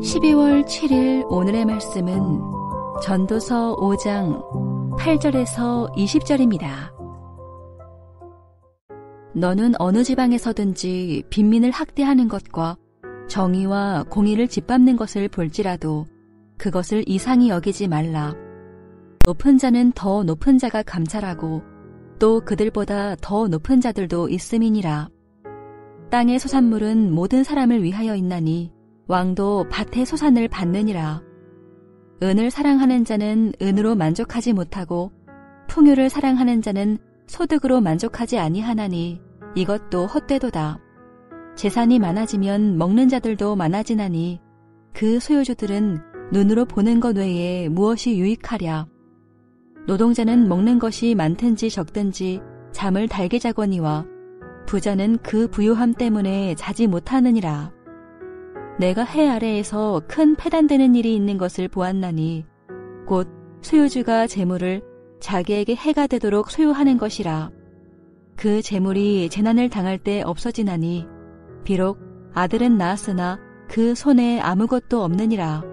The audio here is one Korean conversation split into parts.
12월 7일 오늘의 말씀은 전도서 5장 8절에서 20절입니다. 너는 어느 지방에서든지 빈민을 학대하는 것과 정의와 공의를 짓밟는 것을 볼지라도 그것을 이상히 여기지 말라. 높은 자는 더 높은 자가 감찰하고 또 그들보다 더 높은 자들도 있음이니라. 땅의 소산물은 모든 사람을 위하여 있나니 왕도 밭의 소산을 받느니라. 은을 사랑하는 자는 은으로 만족하지 못하고 풍요를 사랑하는 자는 소득으로 만족하지 아니하나니 이것도 헛되도다. 재산이 많아지면 먹는 자들도 많아지나니 그 소유주들은 눈으로 보는 것 외에 무엇이 유익하랴. 노동자는 먹는 것이 많든지 적든지 잠을 달게 자거니와 부자는 그 부유함 때문에 자지 못하느니라. 내가 해 아래에서 큰 패단되는 일이 있는 것을 보았나니 곧 소유주가 재물을 자기에게 해가 되도록 소유하는 것이라. 그 재물이 재난을 당할 때 없어지나니 비록 아들은 낳았으나 그 손에 아무것도 없느니라.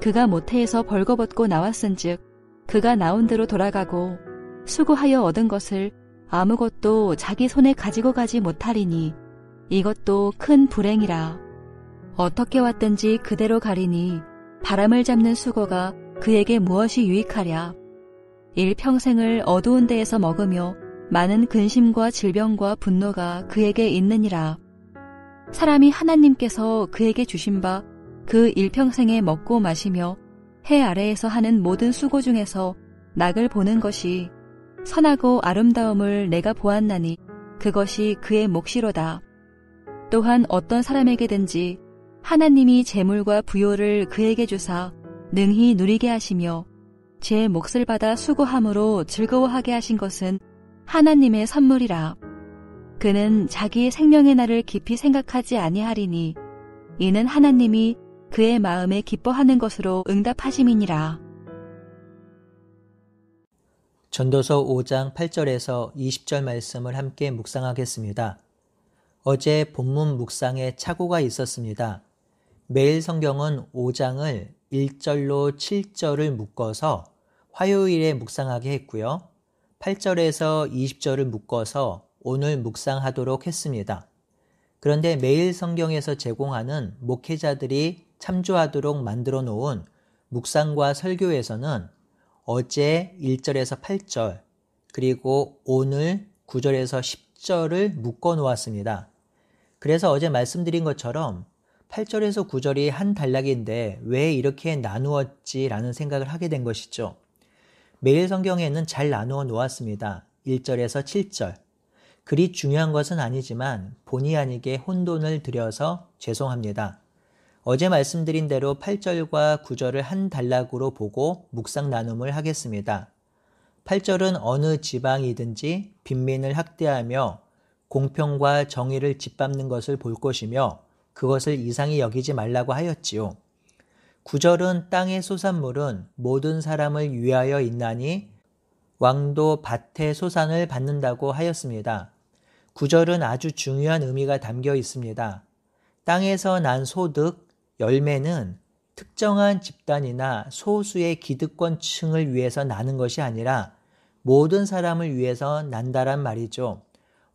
그가 모태에서 벌거벗고 나왔은즉 그가 나온 대로 돌아가고 수고하여 얻은 것을 아무것도 자기 손에 가지고 가지 못하리니 이것도 큰 불행이라. 어떻게 왔든지 그대로 가리니 바람을 잡는 수고가 그에게 무엇이 유익하랴. 일평생을 어두운 데에서 먹으며 많은 근심과 질병과 분노가 그에게 있느니라. 사람이 하나님께서 그에게 주신 바 그 일평생에 먹고 마시며 해 아래에서 하는 모든 수고 중에서 낙을 보는 것이 선하고 아름다움을 내가 보았나니 그것이 그의 몫이로다. 또한 어떤 사람에게든지 하나님이 재물과 부요를 그에게 주사 능히 누리게 하시며 제 몫을 받아 수고함으로 즐거워하게 하신 것은 하나님의 선물이라. 그는 자기의 생명의 날을 깊이 생각하지 아니하리니 이는 하나님이 그의 마음에 기뻐하는 것으로 응답하심이니라. 전도서 5장 8절에서 20절 말씀을 함께 묵상하겠습니다. 어제 본문 묵상에 착오가 있었습니다. 매일 성경은 5장을 1절로 7절을 묶어서 화요일에 묵상하게 했고요. 8절에서 20절을 묶어서 오늘 묵상하도록 했습니다. 그런데 매일 성경에서 제공하는 목회자들이 참조하도록 만들어 놓은 묵상과 설교에서는 어제 1절에서 8절 그리고 오늘 9절에서 10절을 묶어 놓았습니다. 그래서 어제 말씀드린 것처럼 8절에서 9절이 한 단락인데 왜 이렇게 나누었지라는 생각을 하게 된 것이죠. 매일 성경에는 잘 나누어 놓았습니다. 1절에서 7절. 그리 중요한 것은 아니지만 본의 아니게 혼돈을 드려서 죄송합니다. 어제 말씀드린 대로 8절과 9절을 한 단락으로 보고 묵상 나눔을 하겠습니다. 8절은 어느 지방이든지 빈민을 학대하며 공평과 정의를 짓밟는 것을 볼 것이며 그것을 이상히 여기지 말라고 하였지요. 9절은 땅의 소산물은 모든 사람을 위하여 있나니 왕도 밭의 소산을 받는다고 하였습니다. 9절은 아주 중요한 의미가 담겨 있습니다. 땅에서 난 소득, 열매는 특정한 집단이나 소수의 기득권층을 위해서 나는 것이 아니라 모든 사람을 위해서 난다란 말이죠.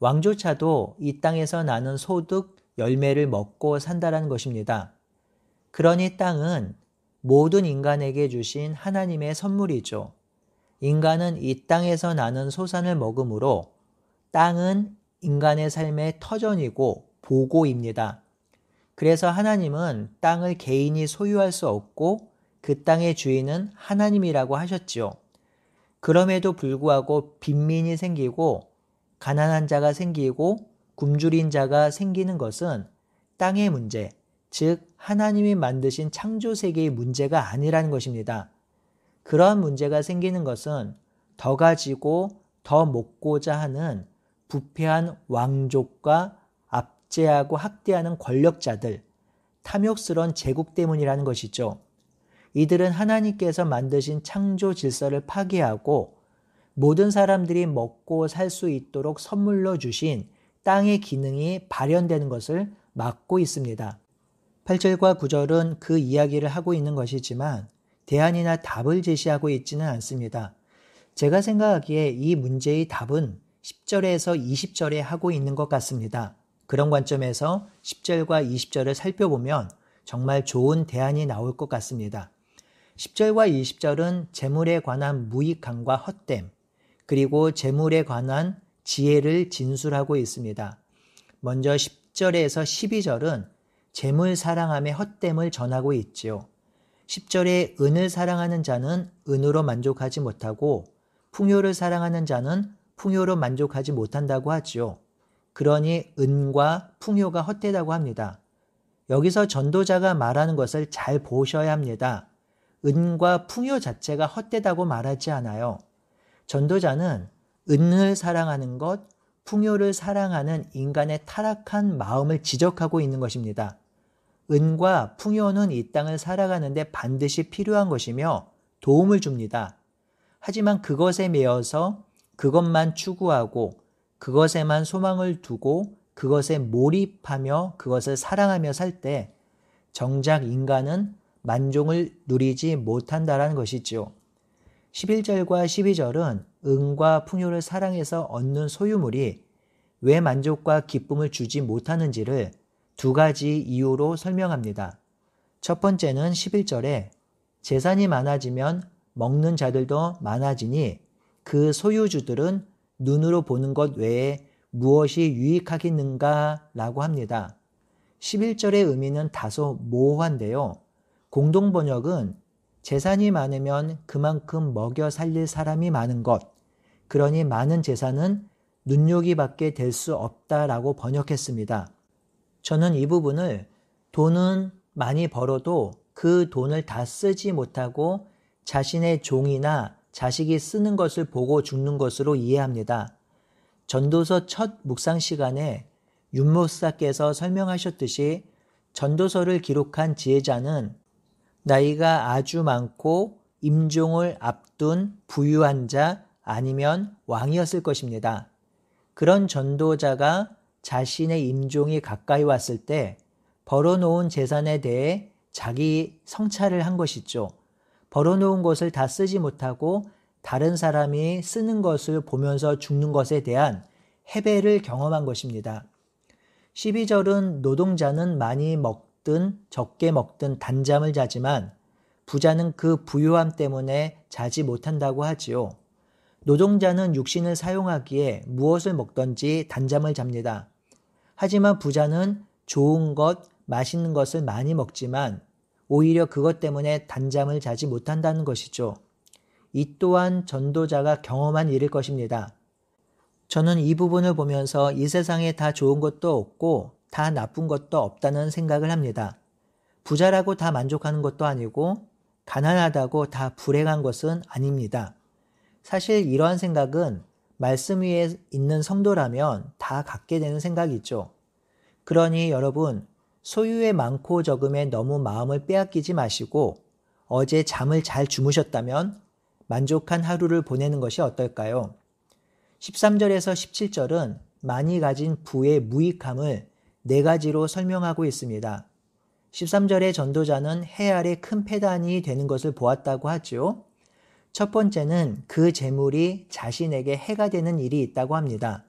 왕조차도 이 땅에서 나는 소득, 열매를 먹고 산다는 것입니다. 그러니 땅은 모든 인간에게 주신 하나님의 선물이죠. 인간은 이 땅에서 나는 소산을 먹으므로 땅은 인간의 삶의 터전이고 보고입니다. 그래서 하나님은 땅을 개인이 소유할 수 없고 그 땅의 주인은 하나님이라고 하셨지요. 그럼에도 불구하고 빈민이 생기고 가난한 자가 생기고 굶주린 자가 생기는 것은 땅의 문제, 즉 하나님이 만드신 창조 세계의 문제가 아니라는 것입니다. 그러한 문제가 생기는 것은 더 가지고 더 먹고자 하는 부패한 왕족과 압제하고 학대하는 권력자들, 탐욕스러운 제국 때문이라는 것이죠. 이들은 하나님께서 만드신 창조 질서를 파괴하고 모든 사람들이 먹고 살 수 있도록 선물로 주신 땅의 기능이 발현되는 것을 막고 있습니다. 8절과 9절은 그 이야기를 하고 있는 것이지만 대안이나 답을 제시하고 있지는 않습니다. 제가 생각하기에 이 문제의 답은 10절에서 20절에 하고 있는 것 같습니다. 그런 관점에서 10절과 20절을 살펴보면 정말 좋은 대안이 나올 것 같습니다. 10절과 20절은 재물에 관한 무익함과 헛됨, 그리고 재물에 관한 지혜를 진술하고 있습니다. 먼저 10절에서 12절은 재물 사랑함의 헛됨을 전하고 있지요. 10절에 은을 사랑하는 자는 은으로 만족하지 못하고 풍요를 사랑하는 자는 풍요로 만족하지 못한다고 하지요. 그러니 은과 풍요가 헛되다고 합니다. 여기서 전도자가 말하는 것을 잘 보셔야 합니다. 은과 풍요 자체가 헛되다고 말하지 않아요. 전도자는 은을 사랑하는 것, 풍요를 사랑하는 인간의 타락한 마음을 지적하고 있는 것입니다. 은과 풍요는 이 땅을 살아가는데 반드시 필요한 것이며 도움을 줍니다. 하지만 그것에 매여서 그것만 추구하고 그것에만 소망을 두고 그것에 몰입하며 그것을 사랑하며 살 때 정작 인간은 만족을 누리지 못한다라는 것이지요. 11절과 12절은 은과 풍요를 사랑해서 얻는 소유물이 왜 만족과 기쁨을 주지 못하는지를 두 가지 이유로 설명합니다. 첫 번째는 11절에 재산이 많아지면 먹는 자들도 많아지니 그 소유주들은 눈으로 보는 것 외에 무엇이 유익하겠는가 라고 합니다. 11절의 의미는 다소 모호한데요. 공동번역은 재산이 많으면 그만큼 먹여 살릴 사람이 많은 것, 그러니 많은 재산은 눈요기밖에 될 수 없다라고 번역했습니다. 저는 이 부분을 돈은 많이 벌어도 그 돈을 다 쓰지 못하고 자신의 종이나 자식이 쓰는 것을 보고 죽는 것으로 이해합니다. 전도서 첫 묵상 시간에 윤 목사께서 설명하셨듯이 전도서를 기록한 지혜자는 나이가 아주 많고 임종을 앞둔 부유한 자 아니면 왕이었을 것입니다. 그런 전도자가 자신의 임종이 가까이 왔을 때 벌어놓은 재산에 대해 자기 성찰을 한 것이죠. 벌어놓은 것을 다 쓰지 못하고 다른 사람이 쓰는 것을 보면서 죽는 것에 대한 해배를 경험한 것입니다. 12절은 노동자는 많이 먹든 적게 먹든 단잠을 자지만 부자는 그 부유함 때문에 자지 못한다고 하지요. 노동자는 육신을 사용하기에 무엇을 먹든지 단잠을 잡니다. 하지만 부자는 좋은 것, 맛있는 것을 많이 먹지만 오히려 그것 때문에 단잠을 자지 못한다는 것이죠. 이 또한 전도자가 경험한 일일 것입니다. 저는 이 부분을 보면서 이 세상에 다 좋은 것도 없고 다 나쁜 것도 없다는 생각을 합니다. 부자라고 다 만족하는 것도 아니고 가난하다고 다 불행한 것은 아닙니다. 사실 이러한 생각은 말씀 위에 있는 성도라면 다 갖게 되는 생각이죠. 그러니 여러분, 소유의 많고 적음에 너무 마음을 빼앗기지 마시고 어제 잠을 잘 주무셨다면 만족한 하루를 보내는 것이 어떨까요? 13절에서 17절은 많이 가진 부의 무익함을 네 가지로 설명하고 있습니다. 13절의 전도자는 해 아래 큰 패단이 되는 것을 보았다고 하죠. 첫 번째는 그 재물이 자신에게 해가 되는 일이 있다고 합니다.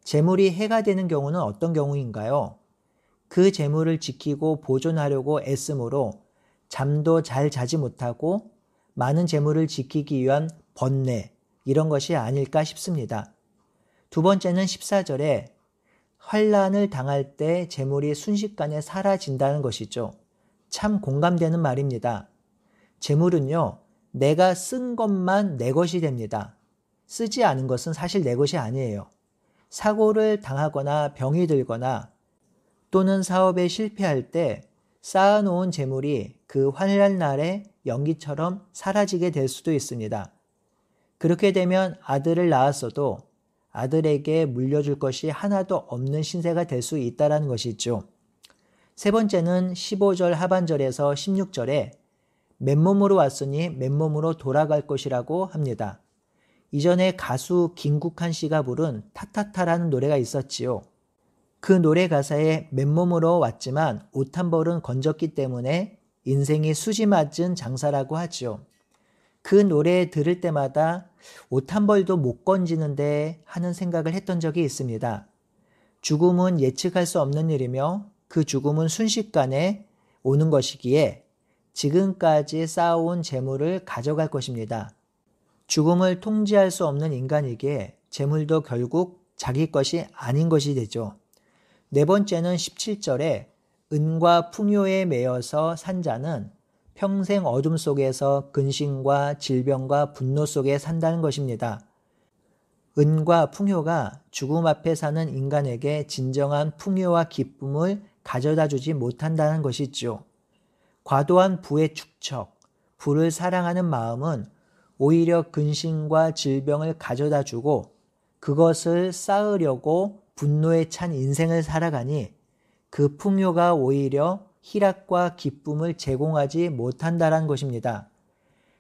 재물이 해가 되는 경우는 어떤 경우인가요? 그 재물을 지키고 보존하려고 애쓰므로 잠도 잘 자지 못하고 많은 재물을 지키기 위한 번뇌, 이런 것이 아닐까 싶습니다. 두 번째는 14절에 환난을 당할 때 재물이 순식간에 사라진다는 것이죠. 참 공감되는 말입니다. 재물은요, 내가 쓴 것만 내 것이 됩니다. 쓰지 않은 것은 사실 내 것이 아니에요. 사고를 당하거나 병이 들거나 또는 사업에 실패할 때 쌓아놓은 재물이 그 환난 날에 연기처럼 사라지게 될 수도 있습니다. 그렇게 되면 아들을 낳았어도 아들에게 물려줄 것이 하나도 없는 신세가 될 수 있다는 것이죠. 세 번째는 15절 하반절에서 16절에 맨몸으로 왔으니 맨몸으로 돌아갈 것이라고 합니다. 이전에 가수 김국한 씨가 부른 타타타라는 노래가 있었지요. 그 노래 가사에 맨몸으로 왔지만 옷 한 벌은 건졌기 때문에 인생이 수지 맞은 장사라고 하죠. 그 노래 들을 때마다 옷 한 벌도 못 건지는데 하는 생각을 했던 적이 있습니다. 죽음은 예측할 수 없는 일이며 그 죽음은 순식간에 오는 것이기에 지금까지 쌓아온 재물을 가져갈 것입니다. 죽음을 통제할 수 없는 인간이기에 재물도 결국 자기 것이 아닌 것이 되죠. 네 번째는 17절에 은과 풍요에 매여서 산 자는 평생 어둠 속에서 근심과 질병과 분노 속에 산다는 것입니다. 은과 풍요가 죽음 앞에 사는 인간에게 진정한 풍요와 기쁨을 가져다 주지 못한다는 것이죠. 과도한 부의 축적, 부를 사랑하는 마음은 오히려 근심과 질병을 가져다 주고 그것을 쌓으려고 분노에 찬 인생을 살아가니 그 풍요가 오히려 희락과 기쁨을 제공하지 못한다는 것입니다.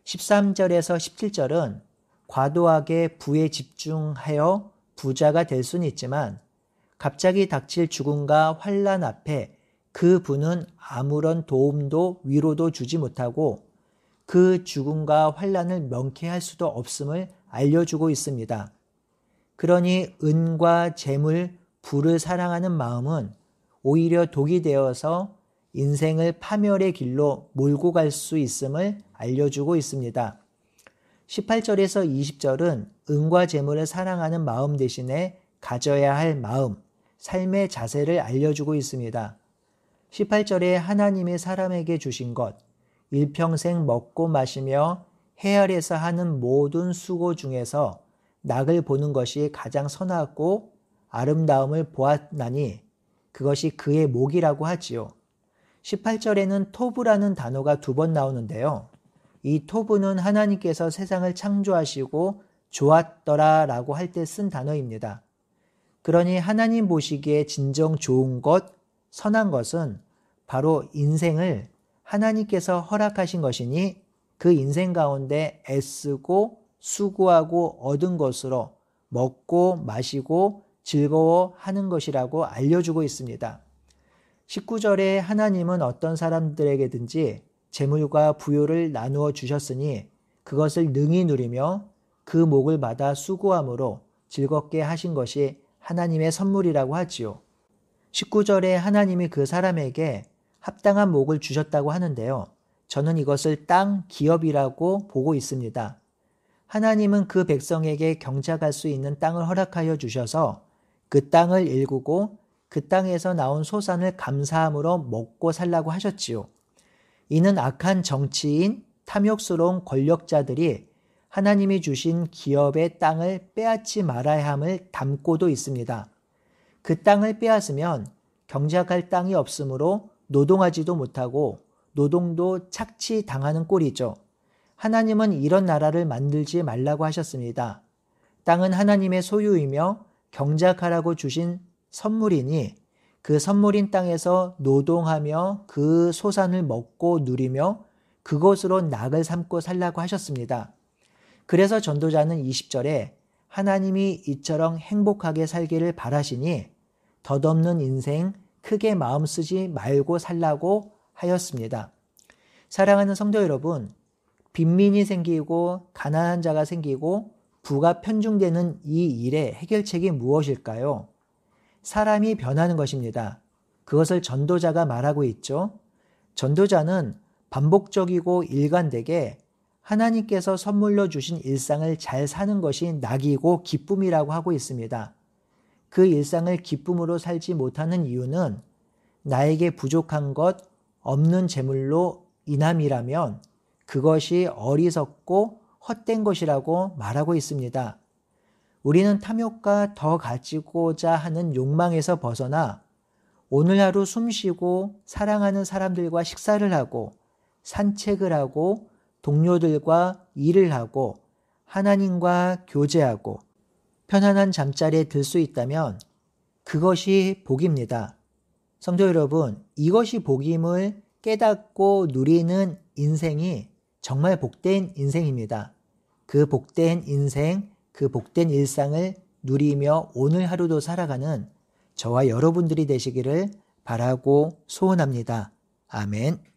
13절에서 17절은 과도하게 부에 집중하여 부자가 될 수는 있지만 갑자기 닥칠 죽음과 환난 앞에 그 부는 아무런 도움도 위로도 주지 못하고 그 죽음과 환난을 명쾌할 수도 없음을 알려주고 있습니다. 그러니 은과 재물, 부를 사랑하는 마음은 오히려 독이 되어서 인생을 파멸의 길로 몰고 갈 수 있음을 알려주고 있습니다. 18절에서 20절은 은과 재물을 사랑하는 마음 대신에 가져야 할 마음, 삶의 자세를 알려주고 있습니다. 18절에 하나님이 사람에게 주신 것, 일평생 먹고 마시며 해 아래서 하는 모든 수고 중에서 낙을 보는 것이 가장 선하고 아름다움을 보았나니 그것이 그의 목이라고 하지요. 18절에는 토부라는 단어가 2번 나오는데요. 이 토부는 하나님께서 세상을 창조하시고 좋았더라 라고 할 때 쓴 단어입니다. 그러니 하나님 보시기에 진정 좋은 것, 선한 것은 바로 인생을 하나님께서 허락하신 것이니 그 인생 가운데 애쓰고 수고하고 얻은 것으로 먹고 마시고 즐거워하는 것이라고 알려주고 있습니다. 19절에 하나님은 어떤 사람들에게든지 재물과 부요를 나누어 주셨으니 그것을 능히 누리며 그 목을 받아 수고함으로 즐겁게 하신 것이 하나님의 선물이라고 하지요. 19절에 하나님이 그 사람에게 합당한 목을 주셨다고 하는데요. 저는 이것을 땅 기업이라고 보고 있습니다. 하나님은 그 백성에게 경작할 수 있는 땅을 허락하여 주셔서 그 땅을 일구고 그 땅에서 나온 소산을 감사함으로 먹고 살라고 하셨지요. 이는 악한 정치인, 탐욕스러운 권력자들이 하나님이 주신 기업의 땅을 빼앗지 말아야 함을 담고도 있습니다. 그 땅을 빼앗으면 경작할 땅이 없으므로 노동하지도 못하고 노동도 착취당하는 꼴이죠. 하나님은 이런 나라를 만들지 말라고 하셨습니다. 땅은 하나님의 소유이며 경작하라고 주신 선물이니 그 선물인 땅에서 노동하며 그 소산을 먹고 누리며 그것으로 낙을 삼고 살라고 하셨습니다. 그래서 전도자는 20절에 하나님이 이처럼 행복하게 살기를 바라시니 덧없는 인생 크게 마음 쓰지 말고 살라고 하였습니다. 사랑하는 성도 여러분, 빈민이 생기고 가난한 자가 생기고 부가 편중되는 이 일의 해결책이 무엇일까요? 사람이 변하는 것입니다. 그것을 전도자가 말하고 있죠. 전도자는 반복적이고 일관되게 하나님께서 선물로 주신 일상을 잘 사는 것이 낙이고 기쁨이라고 하고 있습니다. 그 일상을 기쁨으로 살지 못하는 이유는 나에게 부족한 것, 없는 재물로 인함이라면 그것이 어리석고 헛된 것이라고 말하고 있습니다. 우리는 탐욕과 더 가지고자 하는 욕망에서 벗어나 오늘 하루 숨쉬고 사랑하는 사람들과 식사를 하고 산책을 하고 동료들과 일을 하고 하나님과 교제하고 편안한 잠자리에 들 수 있다면 그것이 복입니다. 성도 여러분, 이것이 복임을 깨닫고 누리는 인생이 정말 복된 인생입니다. 그 복된 인생, 그 복된 일상을 누리며 오늘 하루도 살아가는 저와 여러분들이 되시기를 바라고 소원합니다. 아멘.